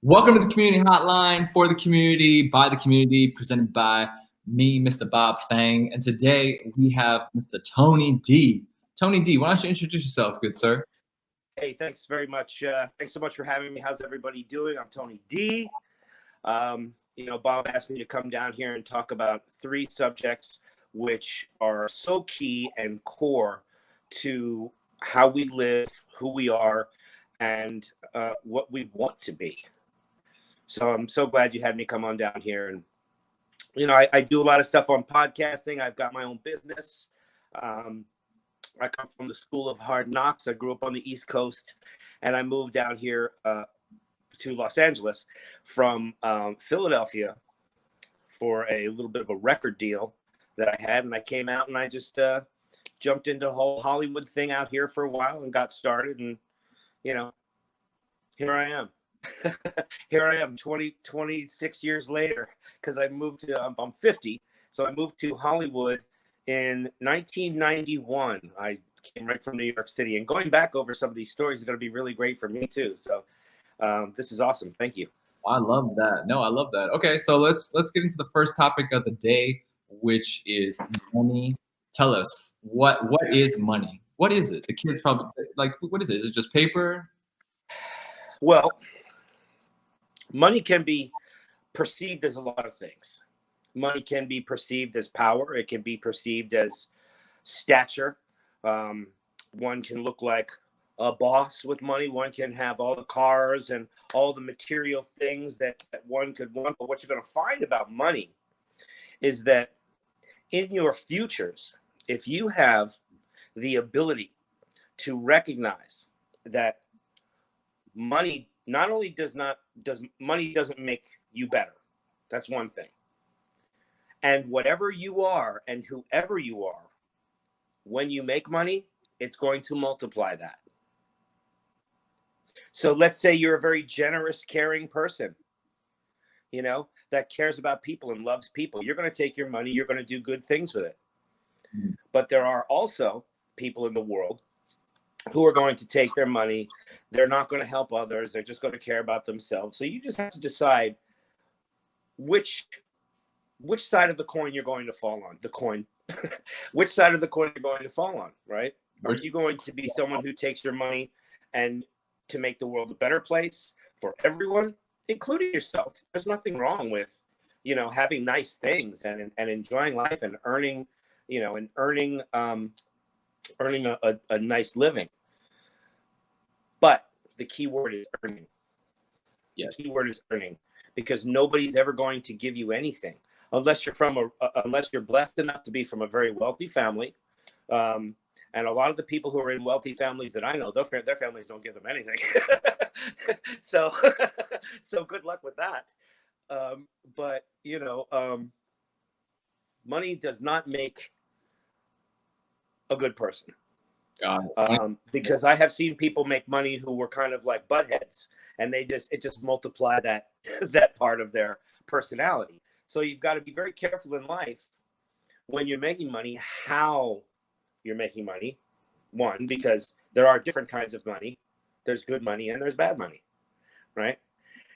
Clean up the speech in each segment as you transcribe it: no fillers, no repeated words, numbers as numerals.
Welcome to the Community Hotline, for the community, by the community, presented by me, Mr. Bob Fang. And today we have Mr. Tony D. Tony D, why don't you introduce yourself, good sir? Hey, thanks very much. Thanks so much for having me. How's everybody doing? I'm Tony D. Bob asked me to come down here and talk about three subjects which are so key and core to how we live, who we are, and what we want to be. So I'm so glad you had me come on down here. And, I do a lot of stuff on podcasting. I've got my own business. I come from the School of Hard Knocks. I grew up on the East Coast, and I moved down here to Los Angeles from Philadelphia for a little bit of a record deal that I had. And I came out and I just jumped into the whole Hollywood thing out here for a while and got started. And, here I am. Here I am 26 years later, because I moved to, I'm 50. So I moved to Hollywood in 1991. I came right from New York City, and going back over some of these stories is going to be really great for me too. So this is awesome. Thank you. I love that. No, I love that. Okay, so let's get into the first topic of the day, which is money. Tell us, what is money? What is it? The kids probably like, what is it? Is it just paper? Well, money can be perceived as a lot of things. Money can be perceived as power. It can be perceived as stature. One can look like a boss with money. One can have all the cars and all the material things that one could want. But what you're going to find about money is that in your futures, if you have the ability to recognize that money not only money doesn't make you better. That's one thing. And whatever you are and whoever you are, when you make money, it's going to multiply that. So let's say you're a very generous, caring person, that cares about people and loves people. You're going to take your money, you're going to do good things with it. Mm-hmm. But there are also people in the world who are going to take their money. They're not going to help others. They're just going to care about themselves. So you just have to decide which side of the coin you're going to fall on. The coin. Which side of the coin you're going to fall on, right? Are you going to be someone who takes your money and to make the world a better place for everyone, including yourself? There's nothing wrong with, having nice things and enjoying life and earning a nice living. But the key word is earning. Yes. The key word is earning, because nobody's ever going to give you anything unless you're blessed enough to be from a very wealthy family. And a lot of the people who are in wealthy families that I know, their families don't give them anything. So good luck with that. But money does not make a good person. Because I have seen people make money who were kind of like buttheads, and it just multiplied that part of their personality. So you've got to be very careful in life when you're making money, how you're making money. One, because there are different kinds of money. There's good money and there's bad money, right?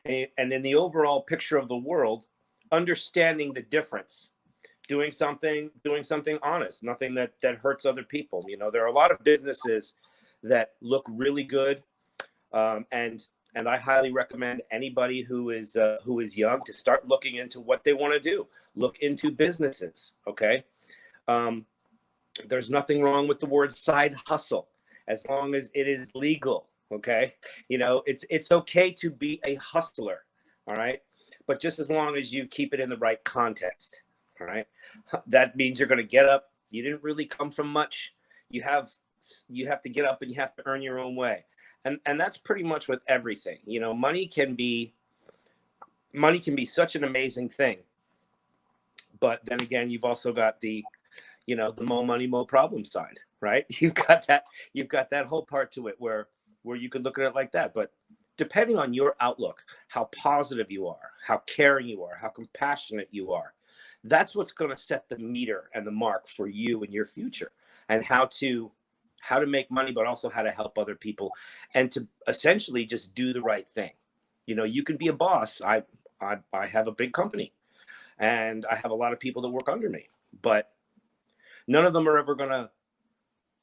And in the overall picture of the world, understanding the difference. Doing something honest, nothing that hurts other people. There are a lot of businesses that look really good, and I highly recommend anybody who is young to start looking into what they want to do. Look into businesses, okay? There's nothing wrong with the word side hustle, as long as it is legal, okay? It's okay to be a hustler, all right? But just as long as you keep it in the right context. All right. That means you're going to get up. You didn't really come from much. You have to get up and you have to earn your own way. And that's pretty much with everything. Money can be such an amazing thing. But then again, you've also got the more money, more problem side, right? You've got that whole part to it where you could look at it like that. But depending on your outlook, how positive you are, how caring you are, how compassionate you are, that's what's going to set the meter and the mark for you in your future, and how to make money, but also how to help other people, and to essentially just do the right thing. You know, you can be a boss. I have a big company, and I have a lot of people that work under me, but none of them are ever going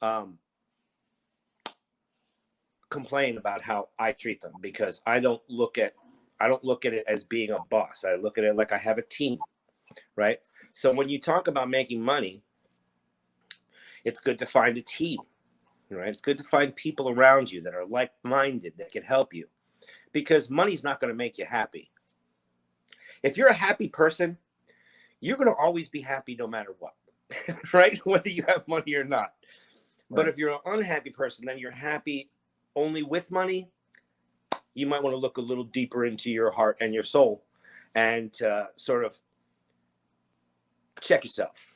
to complain about how I treat them, because I don't look at it as being a boss. I look at it like I have a team, right? So when you talk about making money, it's good to find a team, right? It's good to find people around you that are like-minded, that can help you, because money's not going to make you happy. If you're a happy person, you're going to always be happy no matter what, right? Whether you have money or not. But Right. if you're an unhappy person, then you're happy only with money. You might want to look a little deeper into your heart and your soul, and sort of check yourself.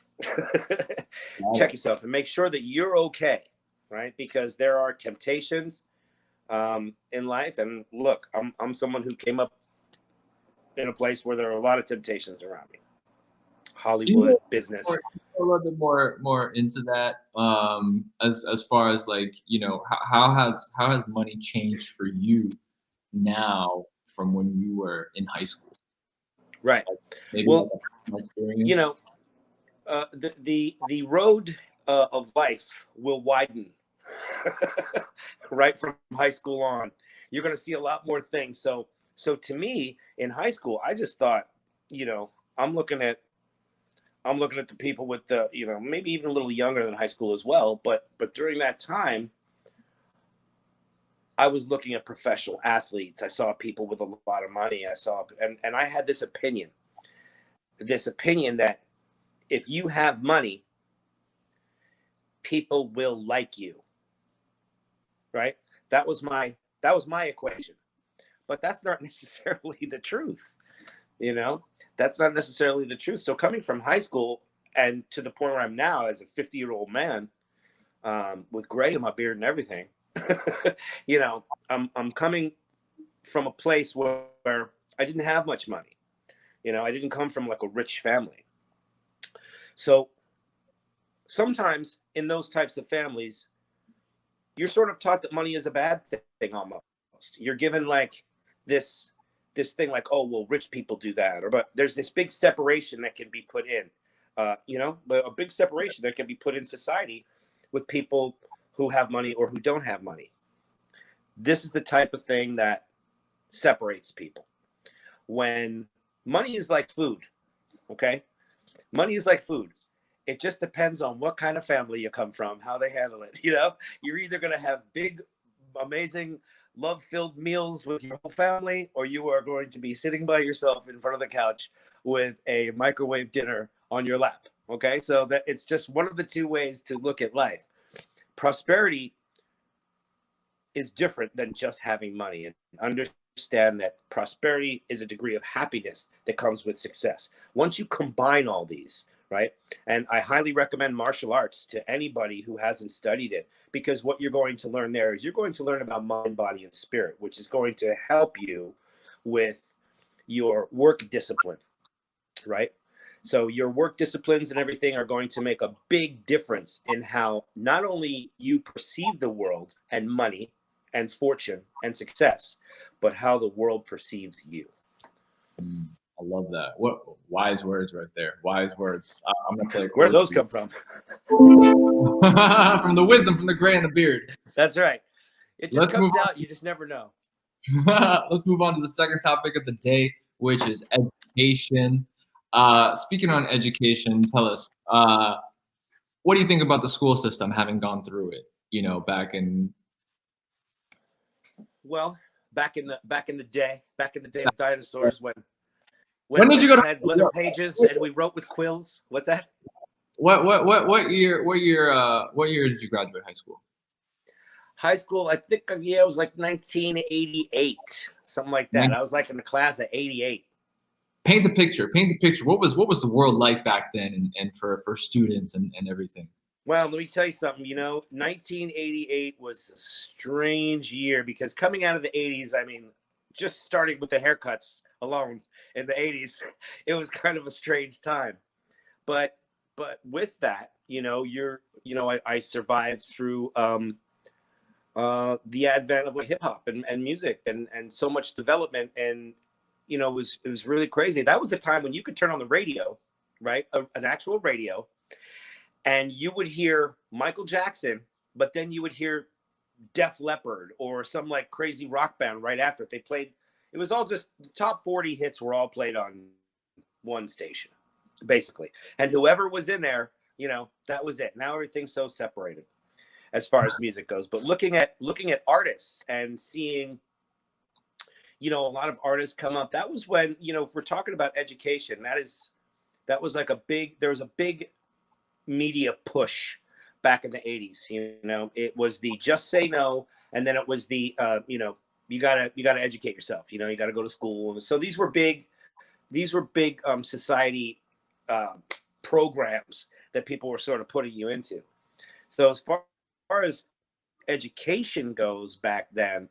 Check yourself and make sure that you're okay, right? Because there are temptations in life. And look, I'm someone who came up in a place where there are a lot of temptations around me. Hollywood, business. A little bit more into that, as far as like, you know, how has money changed for you now from when you were in high school? Right. Like maybe like Well, a you experience. know, the road of life will widen right from high school on. You're going to see a lot more things. So to me, in high school, I just thought, you know, I'm looking at the people with the, you know, maybe even a little younger than high school as well. But during that time, I was looking at professional athletes. I saw people with a lot of money. And I had this opinion that if you have money, people will like you, right? That was my equation. But that's not necessarily the truth, you know? That's not necessarily the truth. So coming from high school and to the point where I'm now as a 50-year-old man, with gray in my beard and everything, you know, I'm coming from a place where I didn't have much money. You know, I didn't come from like a rich family. So sometimes in those types of families, you're sort of taught that money is a bad thing almost. You're given like this thing like, oh, well, rich people do that. But there's this big separation that can be put in, you know, a big separation that can be put in society with people who have money or who don't have money. This is the type of thing that separates people. When money is like food, okay? Money is like food. It just depends on what kind of family you come from, how they handle it. You know, you're either going to have big, amazing, love-filled meals with your whole family, or you are going to be sitting by yourself in front of the couch with a microwave dinner on your lap. Okay, so that it's just one of the two ways to look at life. Prosperity is different than just having money, and understand that prosperity is a degree of happiness that comes with success. Once you combine all these, right? And I highly recommend martial arts to anybody who hasn't studied it, because what you're going to learn there is you're going to learn about mind, body, and spirit, which is going to help you with your work discipline, right? So your work disciplines and everything are going to make a big difference in how not only you perceive the world and money and fortune and success, but how the world perceives you. I love that. What wise words right there. Wise words. I'm gonna play a Where do chord those for you. come from? From the wisdom, from the gray and the beard. That's right. It just Let's move comes on. out. You just never know. Let's move on to the second topic of the day, which is education. Speaking on education, tell us, what do you think about the school system, having gone through it? You know, back in Well, back in the day of dinosaurs, when when did you go books to had leather pages and we wrote with quills. What's that? what year did you graduate high school? High school, I think, yeah, it was like 1988, something like that. I was like in the class of 88. Paint the picture. Paint the picture. What was the world like back then, and for students and everything? Well, let me tell you something. You know, 1988 was a strange year, because coming out of the 80s, I mean, just starting with the haircuts alone in the 80s, it was kind of a strange time. But with that, you know, I survived through the advent of like hip hop and music and so much development. And, you know, it was really crazy. That was a time when you could turn on the radio, right? An actual radio, and you would hear Michael Jackson, but then you would hear Def Leppard or some like crazy rock band right after it. They played, it was all just top 40 hits were all played on one station, basically. And whoever was in there, you know, that was it. Now everything's so separated as far as music goes. But looking at artists and seeing, you know, a lot of artists come up, that was when, you know, if we're talking about education, that was like there was a big media push back in the 80s. You know, it was the just say no, and then it was the you know, you gotta educate yourself, you know, you gotta go to school. So these were big society programs that people were sort of putting you into. So as far as education goes back then,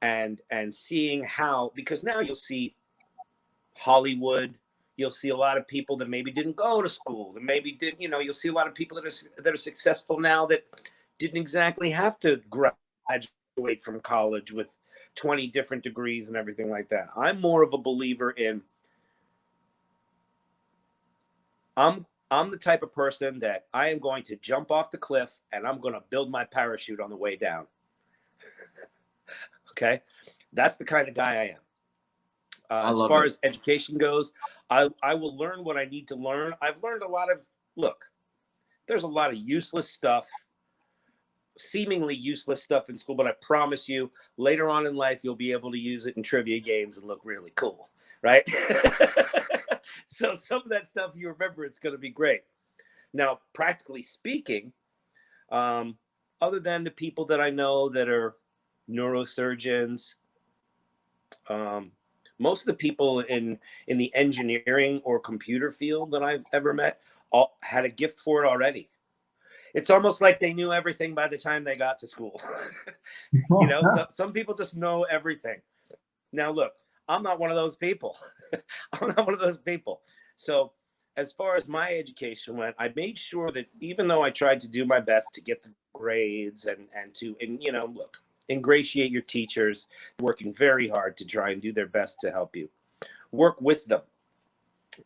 and seeing how, because now you'll see Hollywood, you'll see a lot of people that maybe didn't go to school, that maybe did, you know, you'll see a lot of people that are successful now that didn't exactly have to graduate from college with 20 different degrees and everything like that. I'm more of a believer in, I'm the type of person that I am going to jump off the cliff and I'm going to build my parachute on the way down. Okay. That's the kind of guy I am. As far as education goes, I will learn what I need to learn. I've learned a lot of, look, there's a lot of useless stuff, seemingly useless stuff in school, but I promise you later on in life, you'll be able to use it in trivia games and look really cool. Right. So some of that stuff you remember, it's going to be great. Now, practically speaking, other than the people that I know that are neurosurgeons, most of the people in the engineering or computer field that I've ever met all had a gift for it already. It's almost like they knew everything by the time they got to school. You know, some people just know everything. Now, look, I'm not one of those people. I'm not one of those people. So as far as my education went, I made sure that even though I tried to do my best to get the grades and you know, look, ingratiate your teachers, working very hard to try and do their best to help you. Work with them.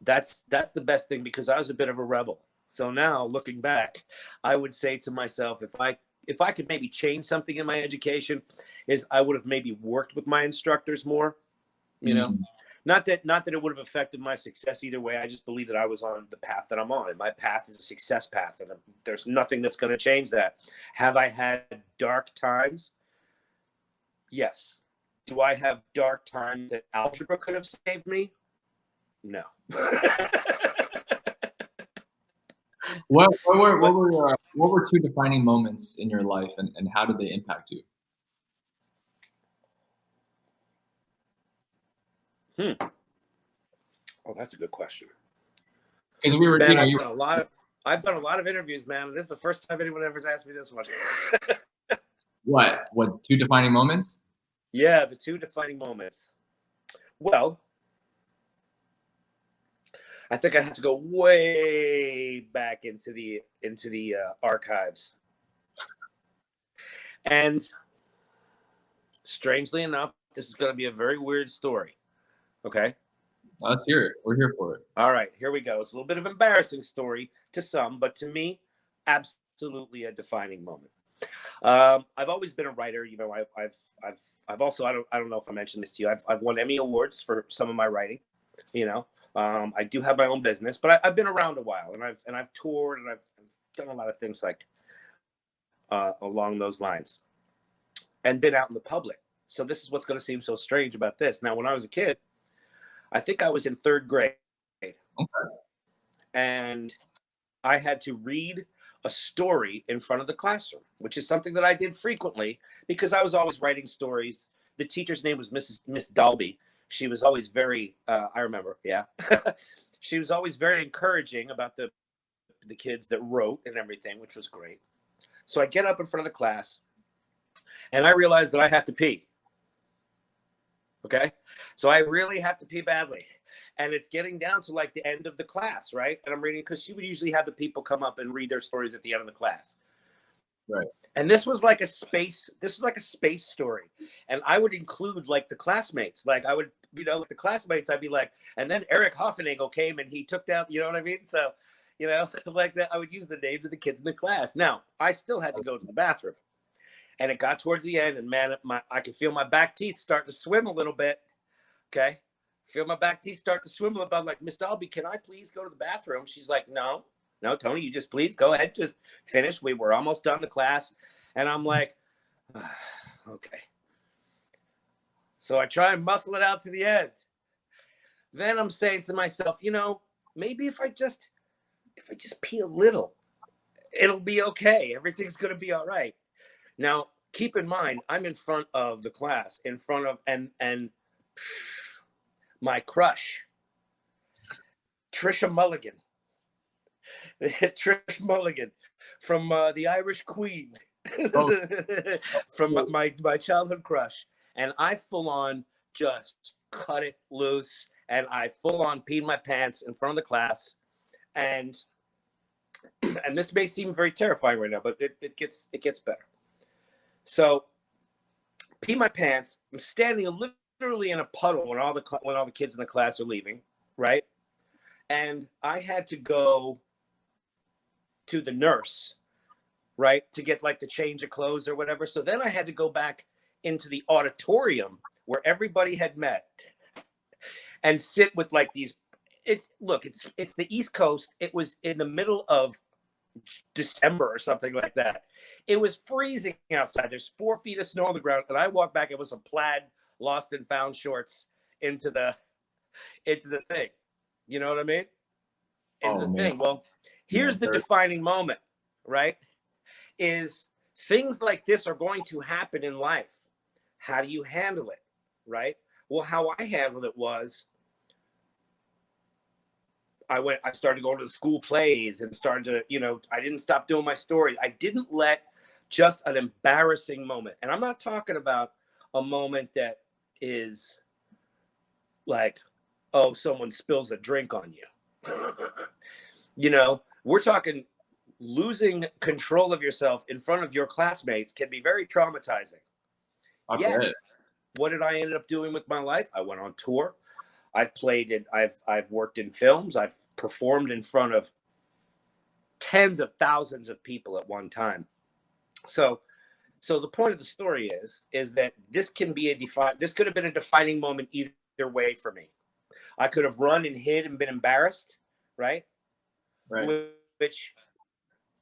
That's the best thing, because I was a bit of a rebel. So now looking back, I would say to myself, if I could maybe change something in my education, is I would have maybe worked with my instructors more. You know, not that it would have affected my success either way. I just believe that I was on the path that I'm on, and my path is a success path, and there's nothing that's going to change that. Have I had dark times? Yes. Do I have dark times that algebra could have saved me? No. What were two defining moments in your life, and how did they impact you? Oh, that's a good question. Because we were, man, you know, I've done a lot of interviews, man. This is the first time anyone ever asked me this one. What two defining moments? Yeah, the two defining moments. Well, I think I have to go way back into the archives. And strangely enough, this is going to be a very weird story. Okay. Let's hear it. We're here for it. All right, here we go. It's a little bit of an embarrassing story to some, but to me, absolutely a defining moment. I've always been a writer. You know, I've also, I don't know if I mentioned this to you. I've won Emmy Awards for some of my writing. You know, I do have my own business, but I've been around a while, and I've toured, and I've done a lot of things like along those lines, and been out in the public. So this is what's going to seem so strange about this. Now, when I was a kid, I think I was in third grade, and I had to read a story in front of the classroom, which is something that I did frequently because I was always writing stories. The teacher's name was Miss Dalby. She was always very, I remember, yeah. She was always very encouraging about the kids that wrote and everything, which was great. So I get up in front of the class, and I realize that I have to pee. Okay. So I really have to pee badly. And it's getting down to like the end of the class, right? And I'm reading, because she would usually have the people come up and read their stories at the end of the class. Right. And this was like a space story. And I would include like the classmates. Like I would, with the classmates, I'd be like, and then Eric Hoffenagel came and he took down, you know what I mean? So, like that, I would use the names of the kids in the class. Now, I still had to go to the bathroom. And it got towards the end, and man, I could feel my back teeth start to swim a little bit. Okay. Feel my back teeth start to swim a little bit. I'm like, Miss Dalby, can I please go to the bathroom? She's like, no, Tony, you just please go ahead. Just finish. We were almost done the class. And I'm like, okay. So I try and muscle it out to the end. Then I'm saying to myself, maybe if I just pee a little, it'll be okay. Everything's going to be all right. Now, keep in mind, I'm in front of the class, in front of, and my crush, Trisha Mulligan. Trish Mulligan from the Irish Queen, from my childhood crush. And I full on just cut it loose, and I full on peed my pants in front of the class. And this may seem very terrifying right now, but it gets better. So pee my pants. I'm standing literally in a puddle when all the kids in the class are leaving, right? And I had to go to the nurse, right, to get like the change of clothes or whatever. So then I had to go back into the auditorium where everybody had met and sit with like these. It's the East Coast. It was in the middle of December or something like that. It was freezing outside. There's 4 feet of snow on the ground, and I walked back. It was some plaid lost and found shorts into the thing. You know what I mean? Into the thing. Well, here's the defining moment, right? Is things like this are going to happen in life. How do you handle it, right? Well, how I handled it was I started going to the school plays and started to, I didn't stop doing my story. I didn't let just an embarrassing moment. And I'm not talking about a moment that is like, oh, someone spills a drink on you. We're talking losing control of yourself in front of your classmates can be very traumatizing. Yes. What did I end up doing with my life? I went on tour. I've worked in films. I've performed in front of tens of thousands of people at one time. So the point of the story is that this could have been a defining moment either way for me. I could have run and hid and been embarrassed, right? Right.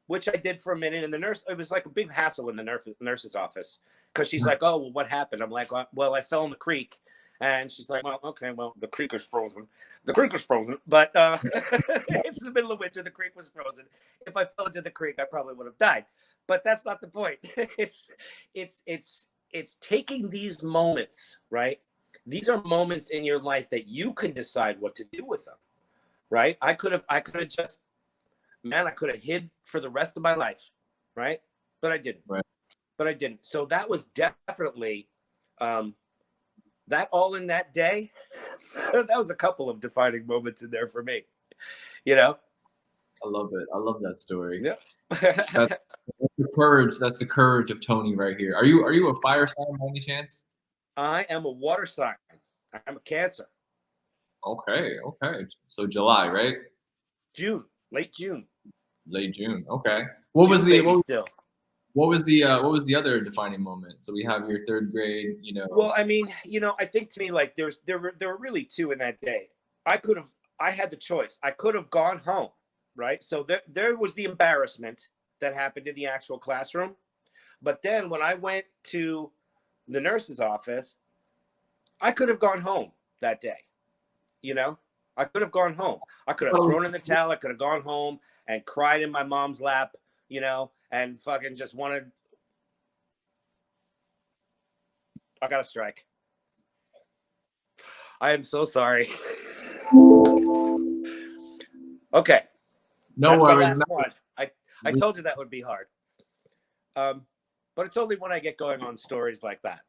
Which I did for a minute. And the nurse, it was like a big hassle in the nurse's office because she's like, oh, well, what happened? I'm like, well, I fell in the creek. And she's like, well, okay, well, the creek is frozen. The creek is frozen, but it's the middle of winter. The creek was frozen. If I fell into the creek, I probably would have died. But that's not the point. It's taking these moments, right? These are moments in your life that you can decide what to do with them, right? I could have just, I could have hid for the rest of my life, right? But I didn't. Right. But I didn't. So that was definitely that all in that day. That was a couple of defining moments in there for me. I love it. I love that story. Yeah. That's the courage. That's the courage of Tony right here. Are you a fire sign by any chance? I am a water sign. I'm a Cancer. Okay. So July, right? June, late June. Late June. Okay. What was the other defining moment? So we have your third grade. Well, I mean, I think to me like there were really two in that day. I had the choice. I could have gone home, right? So there was the embarrassment that happened in the actual classroom. But then when I went to the nurse's office, I could have gone home that day. I could have gone home. I could have thrown in the towel. I could have gone home and cried in my mom's lap, and fucking just wanted. I got a strike. I am so sorry. Okay. No worries. I told you that would be hard. But it's only when I get going on stories like that.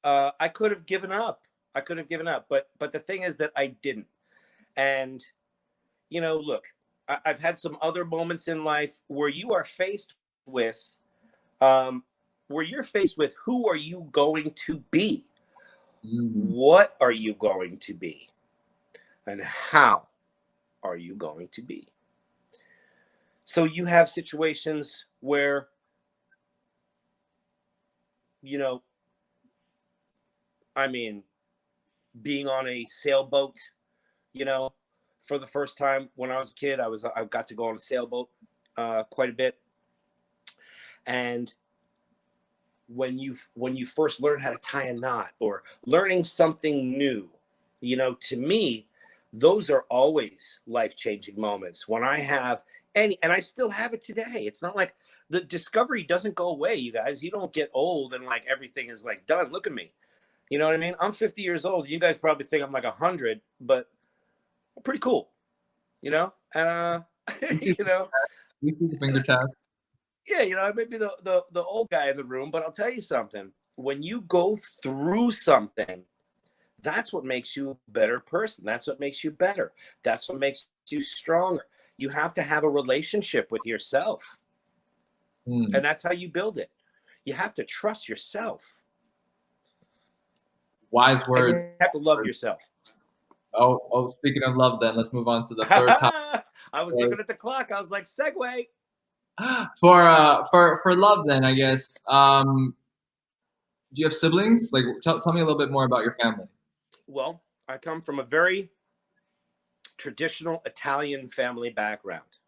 I could have given up. But the thing is that I didn't. And, look, I've had some other moments in life where you are faced with, um, where you're faced with, who are you going to be? Mm. What are you going to be? And how are you going to be? So you have situations where, you know, I mean, being on a sailboat, you know, for the first time when I was a kid, I got to go on a sailboat quite a bit. And when you first learn how to tie a knot or learning something new, you know, to me, those are always life-changing moments when I have any, and I still have it today. It's not like the discovery doesn't go away, you guys. You don't get old and like everything is like done. Look at me. You know what I mean? I'm 50 years old. You guys probably think I'm like 100, but I'm pretty cool, you know? And You see, you know, you see the finger tap. yeah, you know, I may be the old guy in the room, but I'll tell you something. When you go through something, that's what makes you a better person. That's what makes you better. That's what makes you stronger. You have to have a relationship with yourself. Mm. And that's how you build it. You have to trust yourself. Wise And words. you have to love yourself. Oh, speaking of love, then let's move on to the third topic. I was looking at the clock. I was like, segue. For love, then I guess. Do you have siblings? Like, tell me a little bit more about your family. Well, I come from a very traditional Italian family background.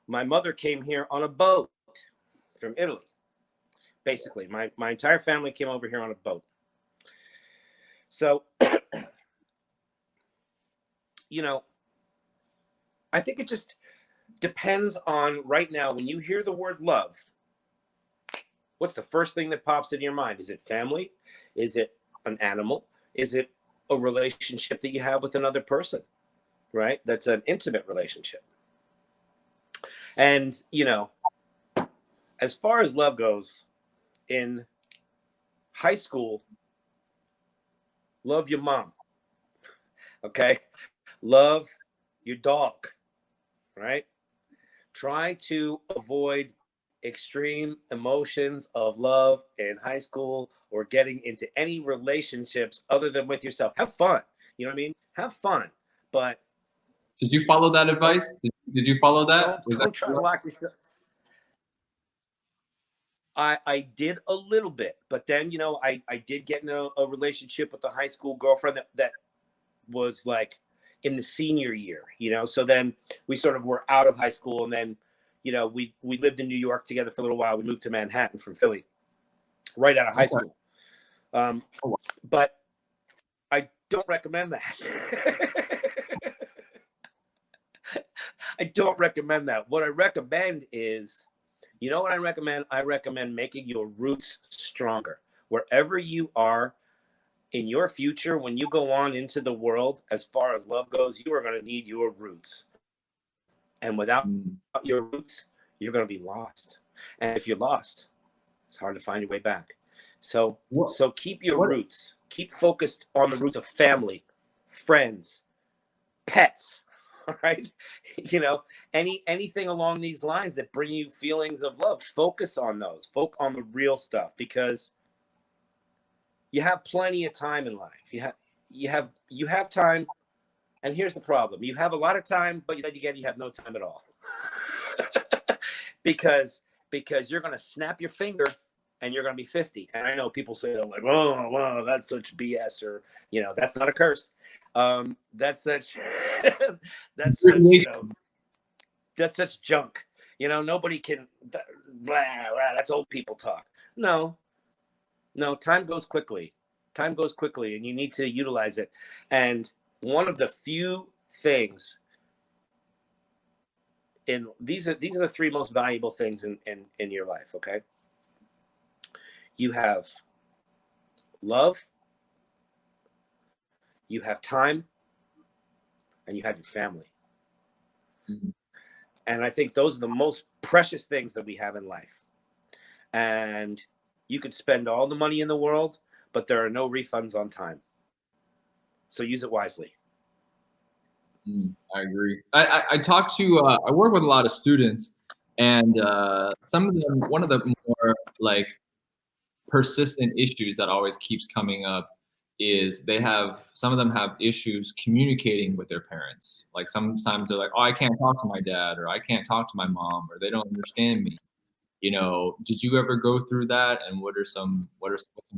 My mother came here on a boat from Italy. Basically, my entire family came over here on a boat. So, you know, I think it just depends on right now. When you hear the word love, what's the first thing that pops in your mind? Is it family? Is it an animal? Is it a relationship that you have with another person? Right? That's an intimate relationship. And, you know, as far as love goes, in high school, love your mom. Okay? Love your dog. Right? Try to avoid extreme emotions of love in high school or getting into any relationships other than with yourself. Have fun. You know what I mean? Have fun. But Did you follow that don't advice? Did you follow that? Was that don't try to lock yourself. I did a little bit, but then, you know, I did get in a relationship with a high school girlfriend that was like in the senior year, you know. So then we sort of were out of high school, and then, you know, we lived in New York together for a little while. We moved to Manhattan from Philly right out of high okay? school. Um, Oh, wow. but I don't recommend that. I don't recommend that. What I recommend is, you know what I recommend? I recommend making your roots stronger. Wherever you are in your future, when you go on into the world, as far as love goes, you are going to need your roots. And without Mm. your roots, you're going to be lost. And if you're lost, it's hard to find your way back. So, What? so keep your What? roots. Keep focused on the roots of family, friends, pets. All right, you know, anything along these lines that bring you feelings of love. Focus on those. Focus on the real stuff, because you have plenty of time in life. You have time. And here's the problem: you have a lot of time, but then again, you have no time at all. because you're going to snap your finger and you're going to be 50. And I know people say, like, oh, wow, that's such BS, or, you know, that's not a curse. That's such that's such, you know, that's such junk. You know, nobody can blah, blah, that's old people talk. No, time goes quickly. Time goes quickly, and you need to utilize it. And one of the few things in these are the three most valuable things in your life. Okay, you have love, you have time, and you have your family. Mm-hmm. And I think those are the most precious things that we have in life. And you could spend all the money in the world, but there are no refunds on time. So use it wisely. I agree. I talk to I work with a lot of students, and some of them, one of the more like persistent issues that always keeps coming up is some of them have issues communicating with their parents. Like sometimes they're like, oh, I can't talk to my dad, or I can't talk to my mom, or they don't understand me. Did you ever go through that? And what's some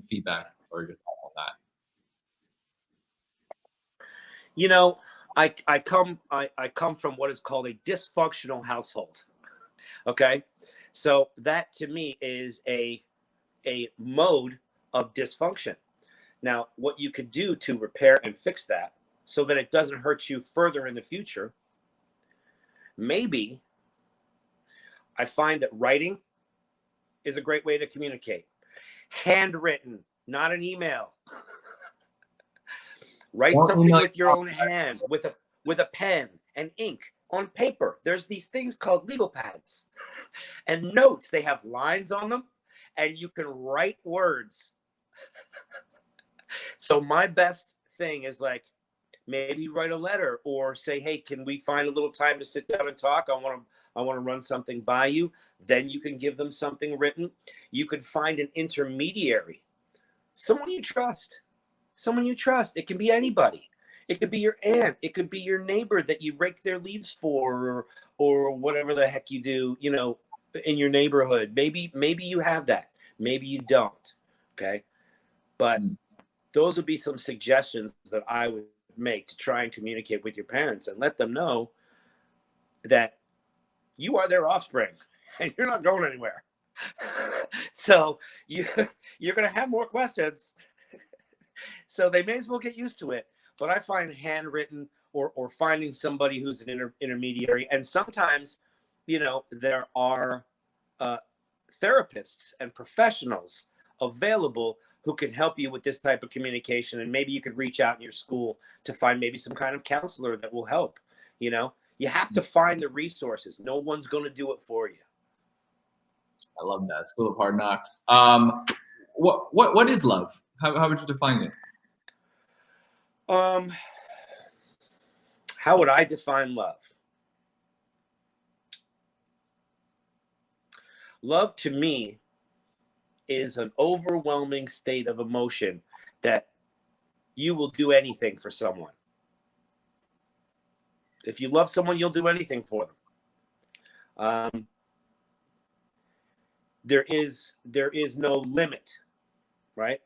feedback or your thoughts on that? You know, I come from what is called a dysfunctional household. Okay, so that to me is a mode of dysfunction. Now, what you could do to repair and fix that so that it doesn't hurt you further in the future, maybe I find that writing is a great way to communicate. Handwritten, not an email. Write Don't something email with your own hand, with a pen and ink on paper. There's these things called legal pads and notes. They have lines on them, and you can write words. So my best thing is like maybe write a letter or say, hey, can we find a little time to sit down and talk? I want to run something by you. Then you can give them something written. You could find an intermediary, someone you trust. Someone you trust. It can be anybody. It could be your aunt. It could be your neighbor that you rake their leaves for, or whatever the heck you do, in your neighborhood. Maybe you have that. Maybe you don't. Okay. But those would be some suggestions that I would make to try and communicate with your parents and let them know that you are their offspring and you're not going anywhere. So you're going to have more questions. So they may as well get used to it. But I find handwritten or finding somebody who's an intermediary. And sometimes, there are therapists and professionals available who can help you with this type of communication. And maybe you could reach out in your school to find maybe some kind of counselor that will help. You have to find the resources. No one's going to do it for you. I love that. School of Hard Knocks. What is love? How would you define it? How would I define love? Love to me is an overwhelming state of emotion that you will do anything for someone. If you love someone, you'll do anything for them. There is no limit, right?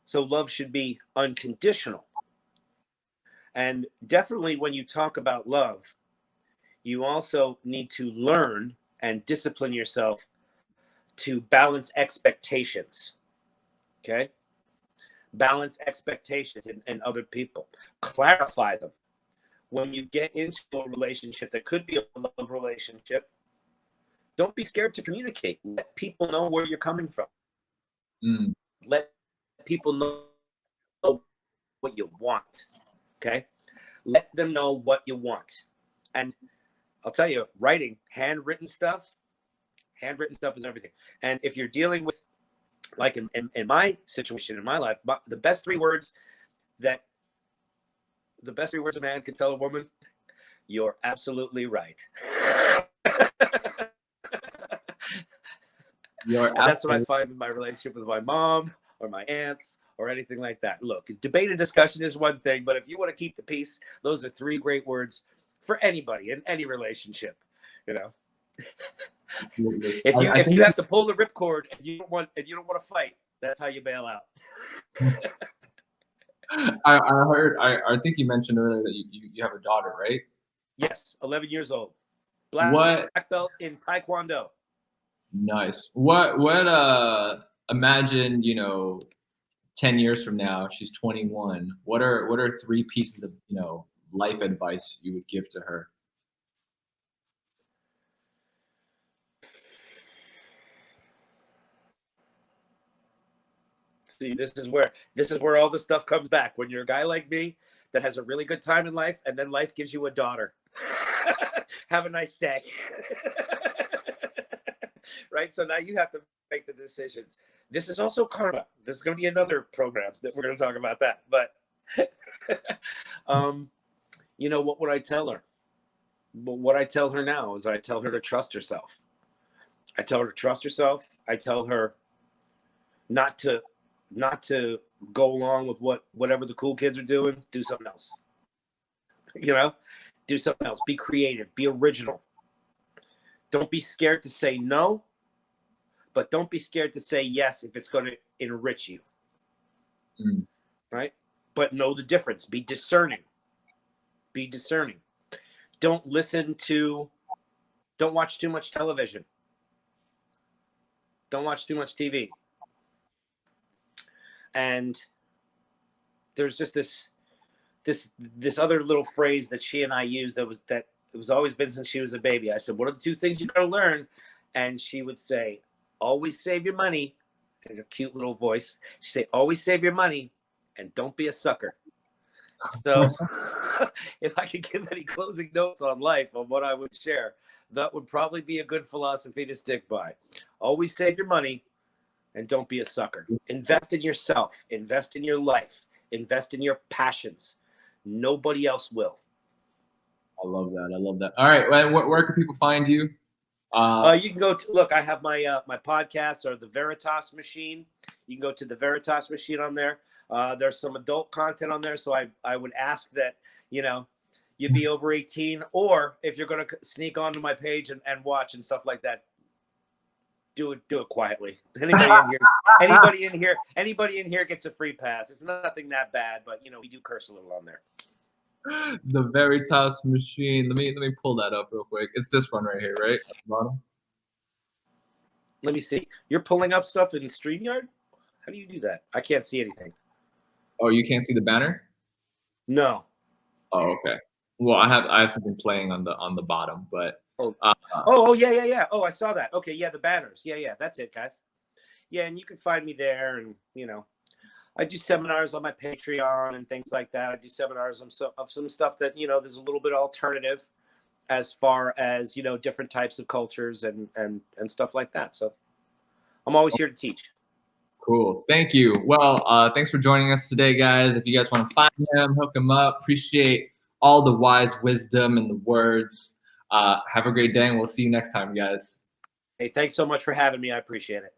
So love should be unconditional. And definitely when you talk about love, you also need to learn and discipline yourself to balance expectations. Okay? Balance expectations in other people. Clarify them. When you get into a relationship that could be a love relationship, don't be scared to communicate. Let people know where you're coming from. Let people know what you want. Okay? Let them know what you want. And I'll tell you, writing, handwritten stuff is everything. And if you're dealing with, like in my situation, in my life, the best three words a man can tell a woman, you're absolutely right. That's what I find in my relationship with my mom or my aunts or anything like that. Look, debate and discussion is one thing, but if you want to keep the peace, those are three great words for anybody in any relationship. If you have to pull the ripcord and you don't want to fight, that's how you bail out. I think you mentioned earlier that you have a daughter, right? Yes, 11 years old. Black belt in Taekwondo. Nice. Imagine, 10 years from now, she's 21. What are three pieces of, life advice you would give to her? See, this is where all the stuff comes back. When you're a guy like me that has a really good time in life, and then life gives you a daughter. Have a nice day. Right? So now you have to make the decisions. This is also karma. This is going to be another program that we're going to talk about that. But You know, what would I tell her? But what I tell her now is I tell her to trust herself. I tell her to trust herself. I tell her not to go along with whatever the cool kids are doing. Do something else. You know, do something else. Be creative. Be original. Don't be scared to say no, but don't be scared to say yes if it's going to enrich you. Right? But know the difference. Be discerning. Be discerning. Don't watch too much television. Don't watch too much TV. And there's just this other little phrase that she and I used that it was always been since she was a baby. I said, what are the two things you got to learn? And she would say, always save your money. In her cute little voice, she'd say, always save your money and don't be a sucker. So if I could give any closing notes on life, on what I would share, that would probably be a good philosophy to stick by. Always save your money and don't be a sucker. Invest in yourself. Invest in your life. Invest in your passions. Nobody else will. I love that. I love that. All right. Where can people find you? You can go to, look, I have my my podcasts are the Veritas Machine. You can go to the Veritas Machine on there. There's some adult content on there. So I would ask that, you know, you be over 18, or if you're going to sneak onto my page and watch and stuff like that, do it quietly. Anybody in here gets a free pass. It's nothing that bad, but you know, we do curse a little on there. The Veritas Machine. Let me pull that up real quick. It's this one right here, right? At the bottom. Let me see. You're pulling up stuff in StreamYard? How do you do that? I can't see anything. Oh, you can't see the banner? No. Oh, okay. Well, I have something playing on the bottom, but yeah. Oh, I saw that. Okay, yeah, the banners. Yeah, that's it, guys. Yeah, and you can find me there, and you know, I do seminars on my Patreon and things like that. I do seminars of some stuff that, you know, there's a little bit alternative as far as, you know, different types of cultures and stuff like that. So I'm always here to teach. Cool. Thank you. Well, thanks for joining us today, guys. If you guys want to find him, hook him up. Appreciate all the wise wisdom and the words. Have a great day, and we'll see you next time, guys. Hey, thanks so much for having me. I appreciate it.